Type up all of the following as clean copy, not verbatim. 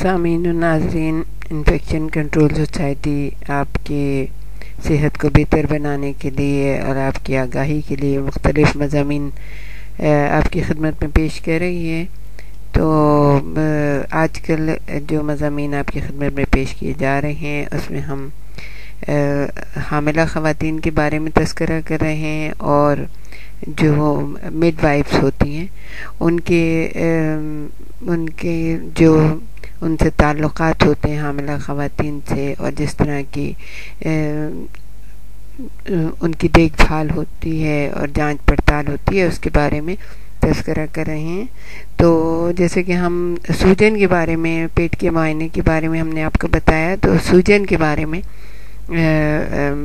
سامعین و ناظرین، انفیکشن کنٹرول سوسائٹی آپ کی صحت کو بہتر بنانے کے لیے اور آپ کی آگاہی کے لیے مختلف مضامین آپ کی خدمت میں پیش کر رہی ہے۔ تو آج کل جو مضامین آپ کی خدمت میں پیش کیے جا رہے ہیں اس میں ہم حاملہ خواتین کے بارے میں تذکرہ کر رہے ہیں، اور جو مڈ وائفز ہوتی ہیں ان کے جو ان سے تعلقات ہوتے ہیں حاملہ خواتین سے، اور جس طرح کی ان کی دیکھ بھال ہوتی ہے اور جانچ پڑتال ہوتی ہے اس کے بارے میں تذکرہ کر رہے ہیں۔ تو جیسے کہ ہم سوجن کے بارے میں، پیٹ کے معائنے کے بارے میں ہم نے آپ کو بتایا، تو سوجن کے بارے میں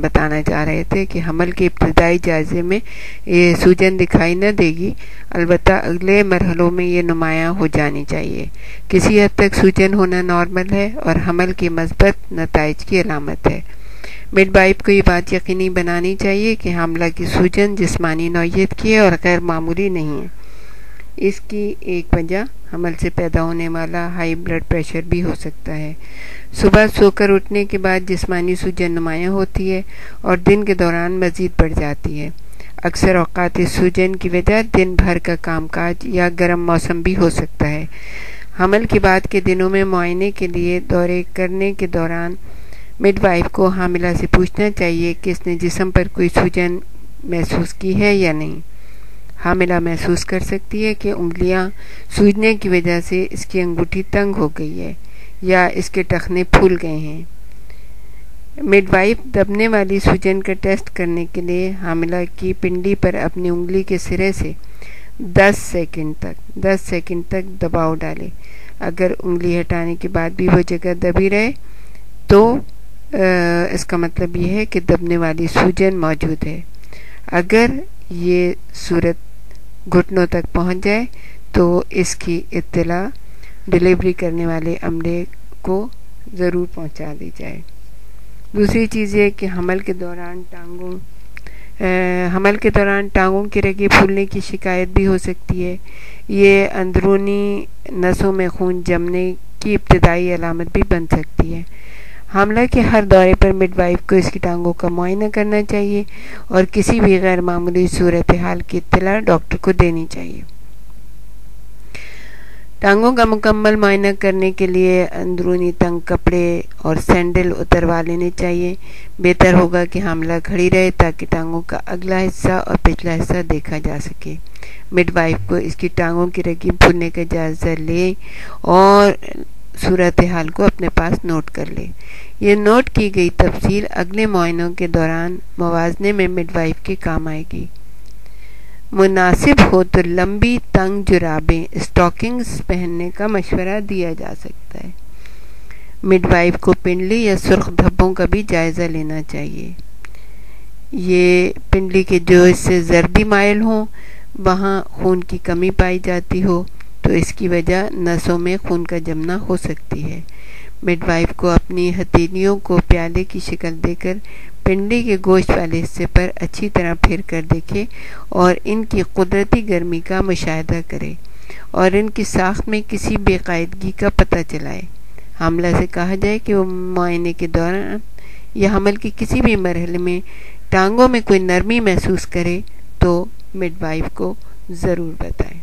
بتانا چاہ رہے تھے کہ حمل کے ابتدائی جائزے میں یہ سوجن دکھائی نہ دے گی، البتہ اگلے مرحلوں میں یہ نمایاں ہو جانی چاہیے۔ کسی حد تک سوجن ہونا نارمل ہے اور حمل کے مثبت نتائج کی علامت ہے۔ مڈ وائف کو یہ بات یقینی بنانی چاہیے کہ حاملہ کی سوجن جسمانی نوعیت کی ہے اور غیر معمولی نہیں ہے۔ اس کی ایک وجہ حمل سے پیدا ہونے والا ہائی بلڈ پریشر بھی ہو سکتا ہے۔ صبح سو کر اٹھنے کے بعد جسمانی سوجن نمایاں ہوتی ہے اور دن کے دوران مزید بڑھ جاتی ہے۔ اکثر اوقات اس سوجن کی وجہ دن بھر کا کام کاج یا گرم موسم بھی ہو سکتا ہے۔ حمل کے بعد کے دنوں میں معائنے کے لیے دورے کرنے کے دوران مڈ وائف کو حاملہ سے پوچھنا چاہیے کہ اس نے جسم پر کوئی سوجن محسوس کی ہے یا نہیں۔ حاملہ محسوس کر سکتی ہے کہ انگلیاں سوجنے کی وجہ سے اس کی انگوٹھی تنگ ہو گئی ہے یا اس کے ٹخنے پھول گئے ہیں۔ مڈ وائف دبنے والی سوجن کا ٹیسٹ کرنے کے لیے حاملہ کی پنڈلی پر اپنی انگلی کے سرے سے 10 سیکنڈ تک دباؤ ڈالے۔ اگر انگلی ہٹانے کے بعد بھی وہ جگہ دبی رہے تو اس کا مطلب یہ ہے کہ دبنے والی سوجن موجود ہے۔ اگر یہ صورت گھٹنوں تک پہنچ جائے تو اس کی اطلاع ڈلیوری کرنے والے عملے کو ضرور پہنچا دی جائے۔ دوسری چیز یہ کہ حمل کے دوران ٹانگوں کی رگیں پھولنے کی شکایت بھی ہو سکتی ہے۔ یہ اندرونی نسوں میں خون جمنے کی ابتدائی علامت بھی بن سکتی ہے۔ حاملہ کے ہر دورے پر مڈ وائف کو اس کی ٹانگوں کا معائنہ کرنا چاہیے اور کسی بھی غیر معمولی صورتحال کی اطلاع ڈاکٹر کو دینی چاہیے۔ ٹانگوں کا مکمل معائنہ کرنے کے لیے اندرونی تنگ کپڑے اور سینڈل اتروا لینے چاہیے۔ بہتر ہوگا کہ حاملہ کھڑی رہے تاکہ ٹانگوں کا اگلا حصہ اور پچھلا حصہ دیکھا جا سکے۔ مڈ وائف کو اس کی ٹانگوں کی رگیں پھولنے کا جائزہ لے اور صورتحال کو اپنے پاس نوٹ کر لے۔ یہ نوٹ کی گئی تفصیل اگلے معائنوں کے دوران موازنے میں مڈ وائف کے کام آئے گی۔ مناسب ہو تو لمبی تنگ جرابیں اسٹاکنگز پہننے کا مشورہ دیا جا سکتا ہے۔ مڈ وائف کو پنڈلی یا سرخ دھبوں کا بھی جائزہ لینا چاہیے۔ یہ پنڈلی کے جو حصے زردی مائل ہوں وہاں خون کی کمی پائی جاتی ہو تو اس کی وجہ نسوں میں خون کا جمنا ہو سکتی ہے۔ مڈ وائف کو اپنی ہتھیلیوں کو پیالے کی شکل دے کر پنڈلی کے گوشت والے حصے پر اچھی طرح پھیر کر دیکھے اور ان کی قدرتی گرمی کا مشاہدہ کرے اور ان کی ساخت میں کسی بے قاعدگی کا پتہ چلائے۔ حاملہ سے کہا جائے کہ وہ معائنے کے دوران یا حمل کے کسی بھی مرحلے میں ٹانگوں میں کوئی نرمی محسوس کرے تو مڈ وائف کو ضرور بتائے۔